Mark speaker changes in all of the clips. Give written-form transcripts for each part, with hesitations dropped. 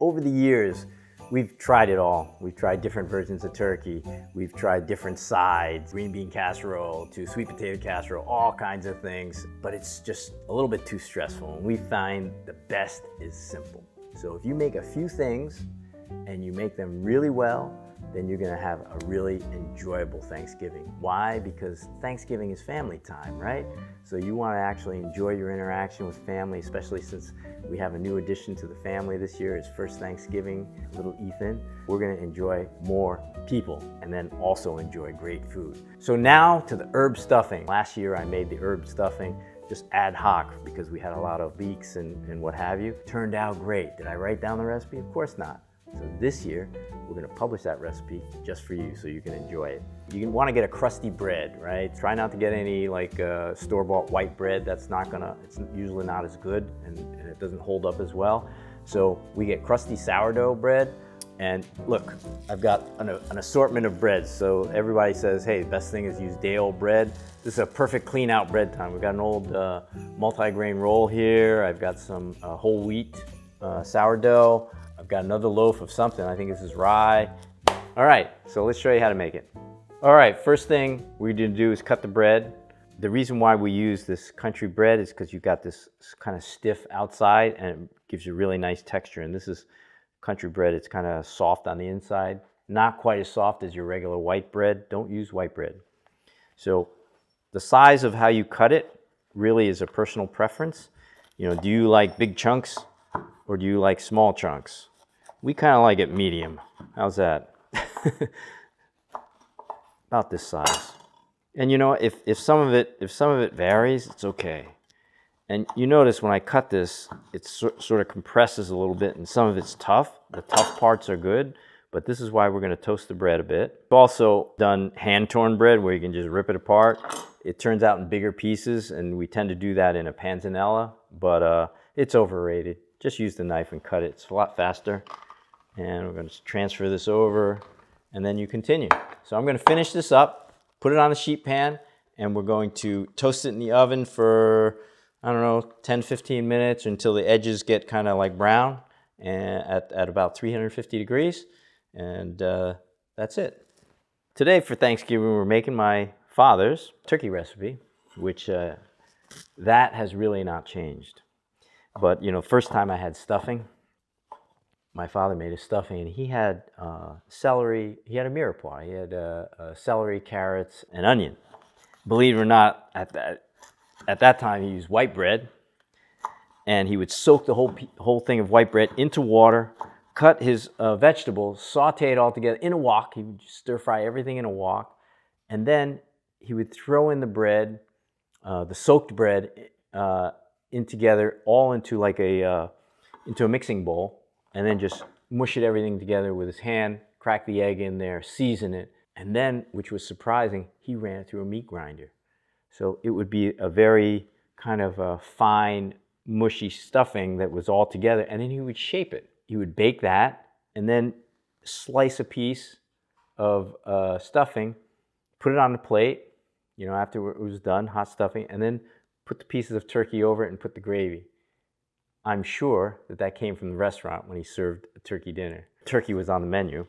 Speaker 1: Over the years, we've tried it all. We've tried different versions of turkey. We've tried different sides, green bean casserole to sweet potato casserole, all kinds of things, but it's just a little bit too stressful. And we find the best is simple. So if you make a few things and you make them really well, then you're gonna have a really enjoyable Thanksgiving. Why? Because Thanksgiving is family time, right? So you wanna actually enjoy your interaction with family, especially since we have a new addition to the family this year. It's first Thanksgiving, little Ethan. We're gonna enjoy more people and then also enjoy great food. So now to the herb stuffing. Last year I made the herb stuffing just ad hoc because we had a lot of leaks and what have you. Turned out great. Did I write down the recipe? Of course not. So this year, we're gonna publish that recipe just for you so you can enjoy it. You wanna get a crusty bread, right? Try not to get any like store-bought white bread. It's usually not as good and it doesn't hold up as well. So we get crusty sourdough bread. And look, I've got an assortment of breads. So everybody says, hey, the best thing is use day-old bread. This is a perfect clean out bread time. We've got an old multi-grain roll here. I've got some whole wheat sourdough. I've got another loaf of something. I think this is rye. All right, so let's show you how to make it. All right, first thing we're gonna do is cut the bread. The reason why we use this country bread is because you've got this kind of stiff outside and it gives you really nice texture. And this is country bread. It's kind of soft on the inside. Not quite as soft as your regular white bread. Don't use white bread. So the size of how you cut it really is a personal preference. You know, do you like big chunks or do you like small chunks? We kind of like it medium. How's that? About this size. And you know, if some of it varies, it's okay. And you notice when I cut this, it sort of compresses a little bit, and some of it's tough. The tough parts are good, but this is why we're going to toast the bread a bit. I've also done hand-torn bread where you can just rip it apart. It turns out in bigger pieces, and we tend to do that in a panzanella, but it's overrated. Just use the knife and cut it. It's a lot faster. And we're going to transfer this over, and then you continue. So I'm going to finish this up, put it on a sheet pan, and we're going to toast it in the oven for, I don't know, 10, 15 minutes until the edges get kind of like brown and at about 350 degrees. And that's it. Today for Thanksgiving, we're making my father's turkey recipe, which that has really not changed. But, you know, first time I had stuffing, my father made a stuffing and he had celery, he had a mirepoix, he had celery, carrots, and onion. Believe it or not, at that time he used white bread and he would soak the whole thing of white bread into water, cut his vegetables, saute it all together in a wok. He would just stir fry everything in a wok. And then he would throw in the bread, the soaked bread, in together, all into like into a mixing bowl, and then just mush it everything together with his hand, crack the egg in there, season it, and then, which was surprising, he ran it through a meat grinder. So it would be a very kind of a fine, mushy stuffing that was all together, and then he would shape it. He would bake that, and then slice a piece of stuffing, put it on the plate, you know, after it was done, hot stuffing, and then put the pieces of turkey over it and put the gravy. I'm sure that came from the restaurant when he served a turkey dinner. Turkey was on the menu.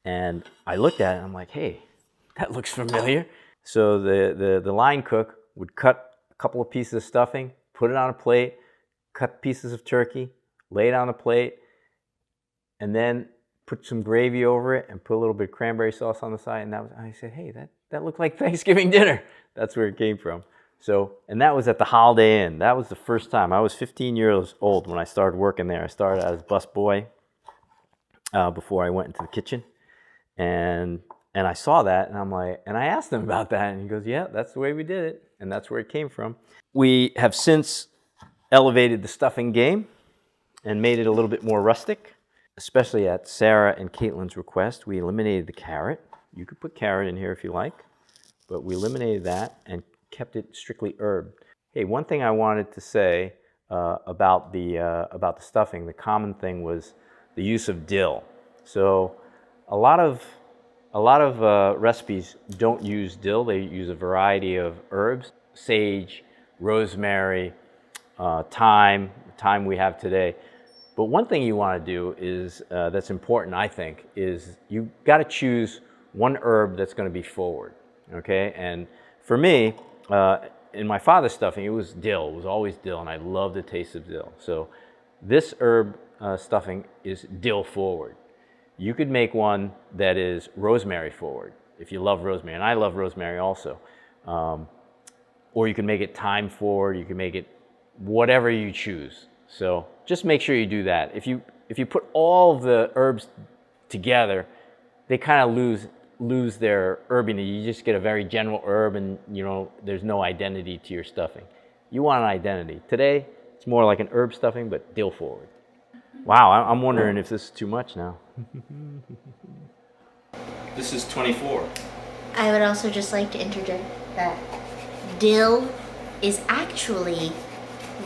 Speaker 1: And I looked at it and I'm like, hey, that looks familiar. So the line cook would cut a couple of pieces of stuffing, put it on a plate, cut pieces of turkey, lay it on a plate, and then put some gravy over it and put a little bit of cranberry sauce on the side. And I said, hey, that looked like Thanksgiving dinner. That's where it came from. So, and that was at the Holiday Inn. That was the first time. I was 15 years old when I started working there. I started as a bus boy before I went into the kitchen. And I saw that and I'm like, and I asked him about that and he goes, yeah, that's the way we did it. And that's where it came from. We have since elevated the stuffing game and made it a little bit more rustic, especially at Sarah and Kaitlin's request. We eliminated the carrot. You could put carrot in here if you like, but we eliminated that and kept it strictly herb. Hey, one thing I wanted to say about the stuffing, the common thing was the use of dill. So a lot of recipes don't use dill. They use a variety of herbs, sage, rosemary, thyme, the thyme we have today. But one thing you want to do is, that's important, I think, is you got to choose one herb that's going to be forward, okay? And for me, in my father's stuffing, it was dill. It was always dill, and I love the taste of dill. So this herb stuffing is dill forward. You could make one that is rosemary forward, if you love rosemary, and I love rosemary also. Or you can make it thyme forward, you can make it whatever you choose. So just make sure you do that. If you put all of the herbs together, they kind of lose their herbiness. You just get a very general herb, and there's no identity to your stuffing. You want an identity. Today, it's more like an herb stuffing, but dill forward. Wow, I'm wondering if this is too much now. This is 24.
Speaker 2: I would also just like to interject that dill is actually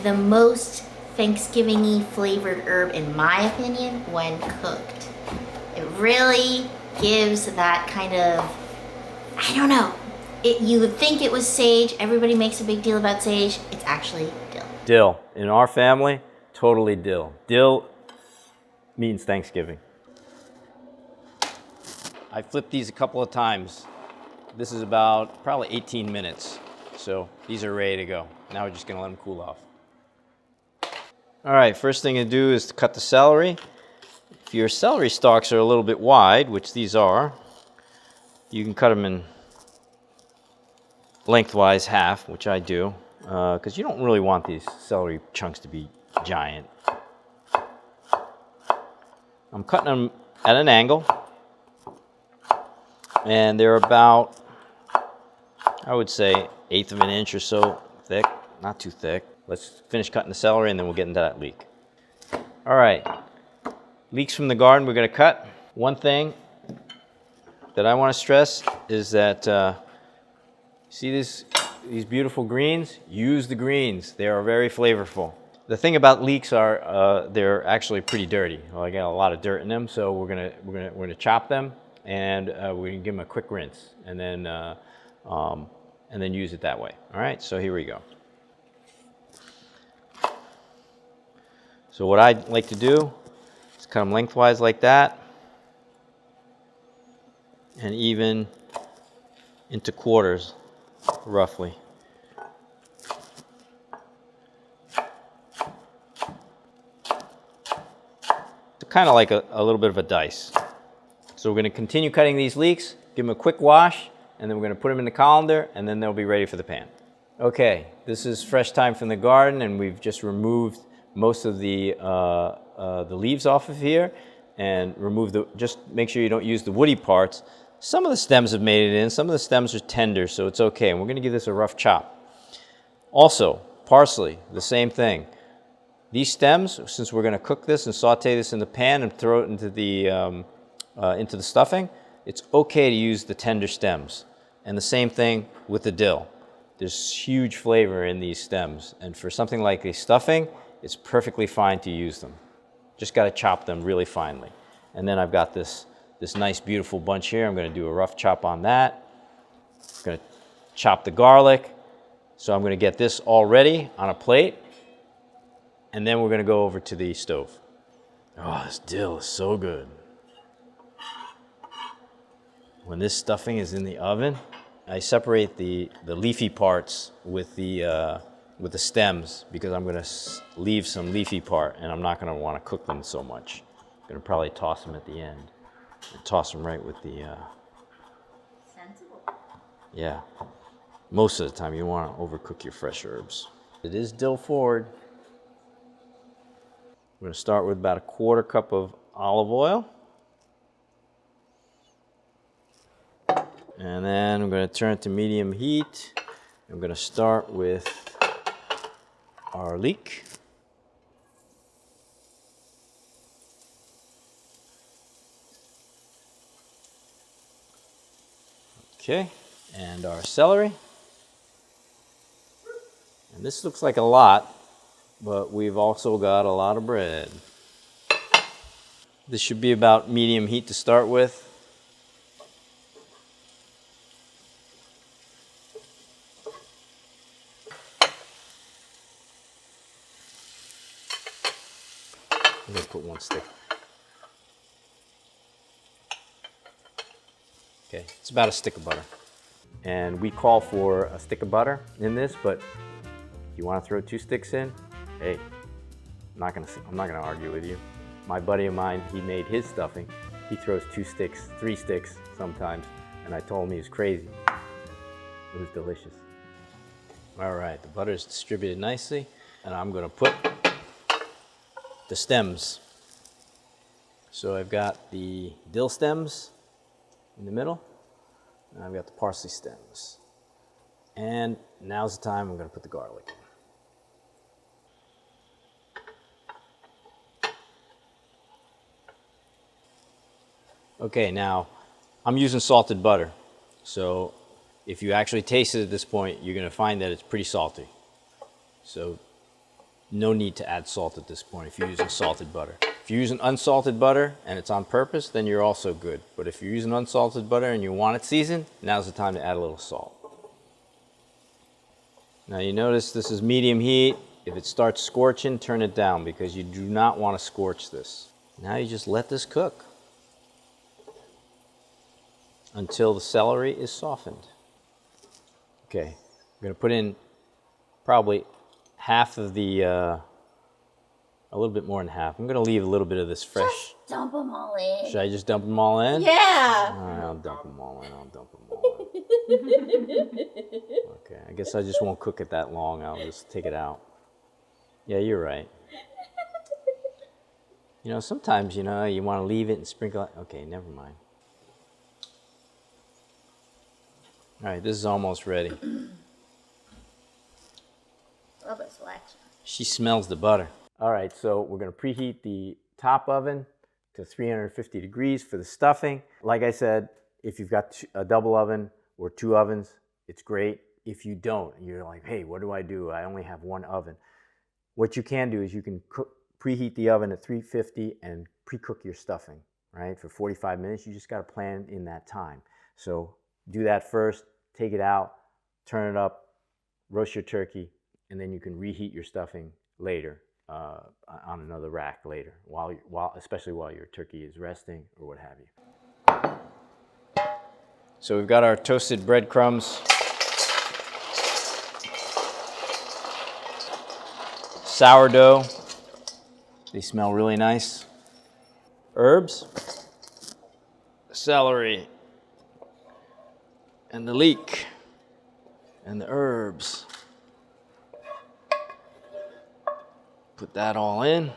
Speaker 2: the most Thanksgiving-y flavored herb, in my opinion, when cooked. It really gives that kind of, I don't know. You would think it was sage. Everybody makes a big deal about sage. It's actually dill.
Speaker 1: Dill. In our family, totally dill. Dill means Thanksgiving. I flipped these a couple of times. This is about probably 18 minutes. So these are ready to go. Now we're just gonna let them cool off. All right, first thing to do is to cut the celery. If your celery stalks are a little bit wide, which these are, you can cut them in lengthwise half, which I do, because you don't really want these celery chunks to be giant. I'm cutting them at an angle, and they're about, I would say, 1/8 of an inch or so thick, not too thick. Let's finish cutting the celery, and then we'll get into that leek. All right, leeks from the garden we're gonna cut. One thing that I wanna stress is that, see these beautiful greens? Use the greens, they are very flavorful. The thing about leeks are they're actually pretty dirty. Well, I got a lot of dirt in them, so we're gonna chop them, and we're gonna give them a quick rinse, and then use it that way. All right, so here we go. So what I like to do is cut them lengthwise like that, and even into quarters, roughly. So kind of like a little bit of a dice. So we're going to continue cutting these leeks, give them a quick wash, and then we're going to put them in the colander, and then they'll be ready for the pan. Okay, this is fresh thyme from the garden, and we've just removed most of the leaves off of here, and just make sure you don't use the woody parts. Some of the stems have made it in, some of the stems are tender, so it's okay, and we're going to give this a rough chop. Also, parsley, the same thing. These stems, since we're going to cook this and saute this in the pan and throw it into the stuffing, it's okay to use the tender stems. And the same thing with the dill. There's huge flavor in these stems, and for something like a stuffing, it's perfectly fine to use them. Just got to chop them really finely. And then I've got this nice beautiful bunch here. I'm going to do a rough chop on that. I'm going to chop the garlic. So I'm going to get this all ready on a plate, and then we're going to go over to the stove. Oh, this dill is so good. When this stuffing is in the oven, I separate the leafy parts with the stems, because I'm going to leave some leafy part, and I'm not going to want to cook them so much. I'm going to probably toss them at the end. And toss them right with the...
Speaker 2: Sensible.
Speaker 1: Yeah. Most of the time you want to overcook your fresh herbs. It is dill forward. I'm going to start with about 1/4 cup of olive oil. And then I'm going to turn it to medium heat. I'm going to start with our leek. Okay, and our celery. And this looks like a lot, but we've also got a lot of bread. This should be about medium heat to start with. I'm going to Okay, it's about a stick of butter. And we call for a stick of butter in this, but if you want to throw 2 sticks in, hey, I'm not gonna argue with you. My buddy of mine, he made his stuffing. He throws 2 sticks, 3 sticks sometimes, and I told him he was crazy. It was delicious. All right, the butter is distributed nicely, and I'm gonna put the stems. So I've got the dill stems in the middle, and I've got the parsley stems. And now's the time I'm gonna put the garlic in. Okay, now I'm using salted butter. So if you actually taste it at this point, you're gonna find that it's pretty salty. So no need to add salt at this point if you're using salted butter. If you're using unsalted butter and it's on purpose, then you're also good. But if you're using unsalted butter and you want it seasoned, now's the time to add a little salt. Now you notice this is medium heat. If it starts scorching, turn it down because you do not want to scorch this. Now you just let this cook until the celery is softened. Okay, I'm gonna put in probably half of the, a little bit more than half. I'm gonna leave a little bit of this fresh.
Speaker 2: Just dump them all in.
Speaker 1: Should I just dump them all in?
Speaker 2: Yeah.
Speaker 1: All right, I'll dump them all in, Okay, I guess I just won't cook it that long. I'll just take it out. Yeah, you're right. You know, sometimes, you know, you want to leave it and sprinkle it. Okay, never mind. All right, this is almost ready.
Speaker 2: A little bit of selection.
Speaker 1: She smells the butter. All right, so we're gonna preheat the top oven to 350 degrees for the stuffing. Like I said, if you've got a double oven or 2 ovens, it's great. If you don't, you're like, hey, what do? I only have 1 oven. What you can do is you can preheat the oven at 350 and pre-cook your stuffing, right? For 45 minutes, you just gotta plan in that time. So do that first, take it out, turn it up, roast your turkey, and then you can reheat your stuffing later on another rack later, especially while your turkey is resting or what have you. So we've got our toasted breadcrumbs, sourdough. They smell really nice. Herbs, celery, and the leek, and the herbs. Put that all in.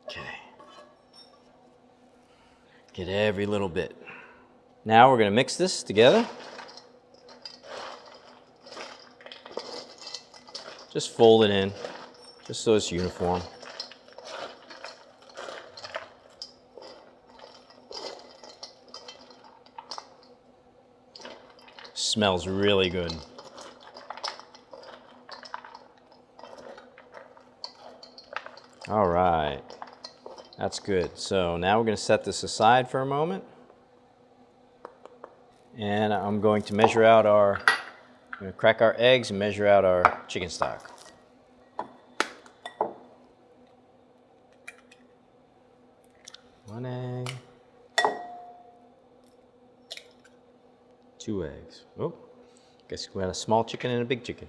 Speaker 1: Okay. Get every little bit. Now we're gonna mix this together. Just fold it in, just so it's uniform. Smells really good. All right, that's good. So now we're going to set this aside for a moment. And I'm going to measure out I'm going to crack our eggs and measure out our chicken stock. One egg. 2 eggs. Oh, guess we had a small chicken and a big chicken.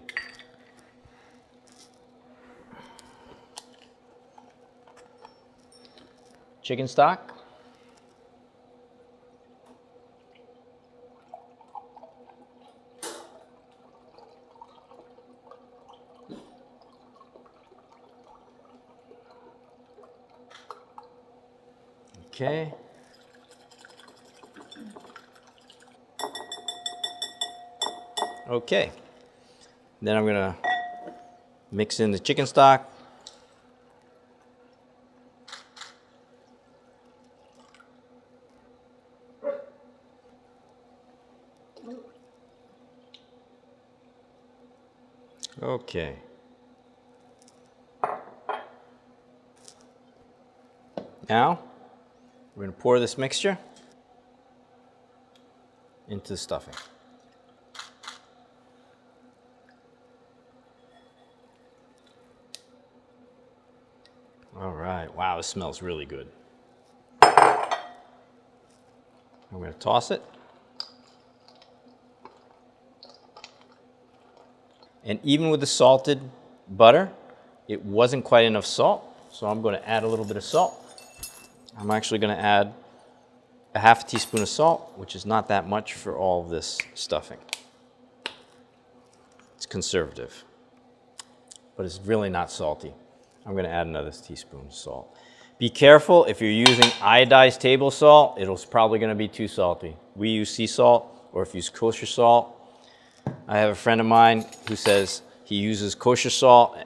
Speaker 1: Chicken stock. Okay. Okay. Then I'm gonna mix in the chicken stock. Okay. Now, we're going to pour this mixture into the stuffing. All right. Wow, this smells really good. I'm going to toss it. And even with the salted butter, it wasn't quite enough salt, so I'm going to add a little bit of salt. I'm actually going to add a half teaspoon of salt, which is not that much for all of this stuffing. It's conservative, but it's really not salty. I'm going to add another teaspoon of salt. Be careful, if you're using iodized table salt, it's probably going to be too salty. We use sea salt, or if you use kosher salt. I have a friend of mine who says he uses kosher salt,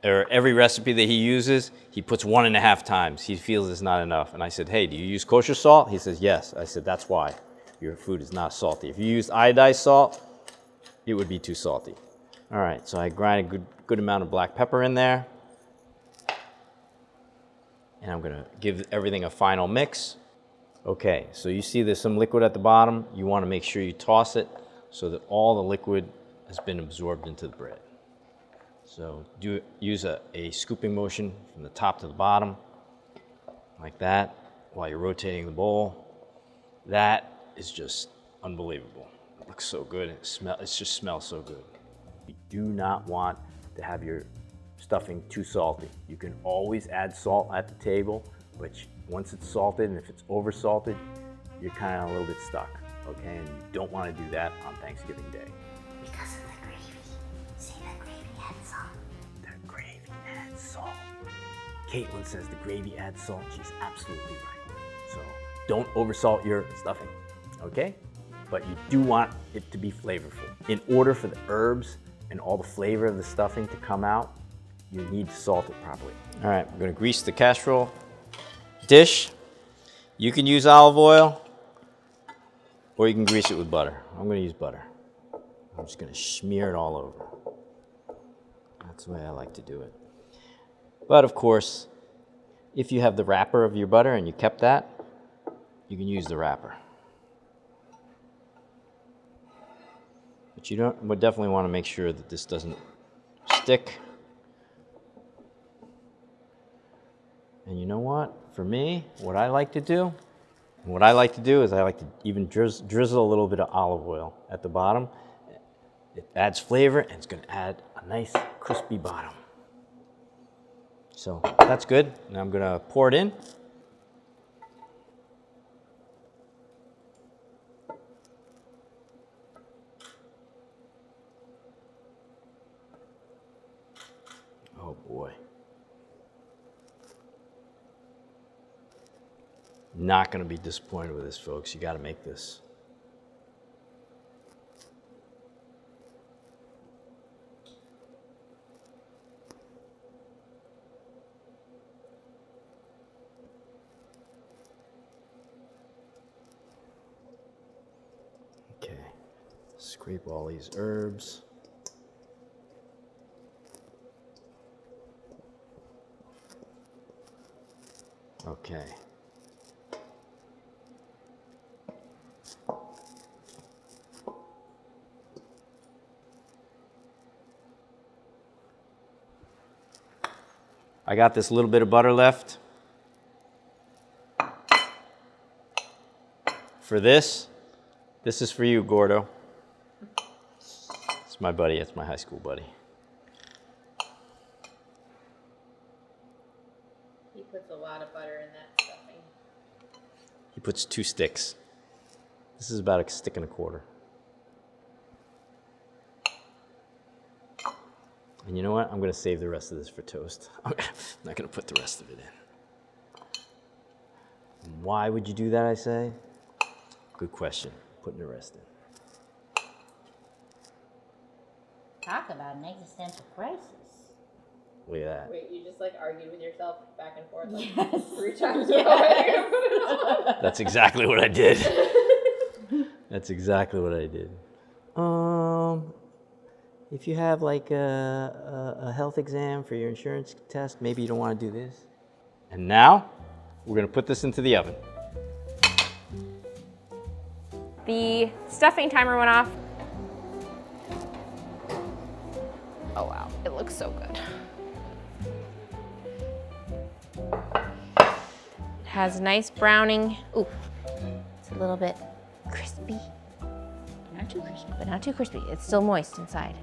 Speaker 1: or every recipe that he uses, he puts 1.5 times. He feels it's not enough. And I said, hey, do you use kosher salt? He says, yes. I said, that's why your food is not salty. If you use iodized salt, it would be too salty. All right, so I grind a good amount of black pepper in there. And I'm gonna give everything a final mix. Okay, so you see there's some liquid at the bottom. You wanna make sure you toss it so that all the liquid has been absorbed into the bread. So use a scooping motion from the top to the bottom, like that, while you're rotating the bowl. That is just unbelievable. It looks so good, it just smells so good. You do not want to have your stuffing too salty. You can always add salt at the table, but once it's salted, and if it's over salted, you're kind of a little bit stuck, okay? And you don't want to do that on Thanksgiving Day.
Speaker 2: Because of the gravy. See, the gravy adds salt.
Speaker 1: The gravy adds salt. Kaitlin says the gravy adds salt. She's absolutely right. So don't oversalt your stuffing, okay? But you do want it to be flavorful. In order for the herbs and all the flavor of the stuffing to come out, you need to salt it properly. All right, we're gonna grease the casserole dish. You can use olive oil, or you can grease it with butter. I'm gonna use butter. I'm just gonna smear it all over. That's the way I like to do it. But of course, if you have the wrapper of your butter and you kept that, you can use the wrapper. But you definitely want to make sure that this doesn't stick. And you know what? For me, what I like to do is I like to even drizzle a little bit of olive oil at the bottom. It adds flavor, and it's going to add a nice crispy bottom. So that's good. Now I'm going to pour it in. Oh boy. Not going to be disappointed with this, folks. You got to make this. Okay. Scrape all these herbs. Okay. I got this little bit of butter left. For this is for you, Gordo. It's my buddy, it's my high school buddy.
Speaker 3: He puts a lot of butter in that stuffing.
Speaker 1: He puts 2 sticks. This is about 1.25 sticks. And you know what? I'm going to save the rest of this for toast. I'm not going to put the rest of it in. Why would you do that, I say? Good question. Putting the rest in.
Speaker 2: Talk about an existential crisis.
Speaker 1: Look at that.
Speaker 3: Wait, you just like argued with yourself back and forth like
Speaker 2: Yes.
Speaker 3: 3 times?
Speaker 2: Yes.
Speaker 1: That's exactly what I did. That's exactly what I did. If you have like a health exam for your insurance test, maybe you don't want to do this. And now, we're going to put this into the oven.
Speaker 4: The stuffing timer went off. Oh wow, it looks so good. It has nice browning. Ooh,
Speaker 2: It's a little bit crispy. Not too crispy.
Speaker 4: but not too crispy. It's still moist inside.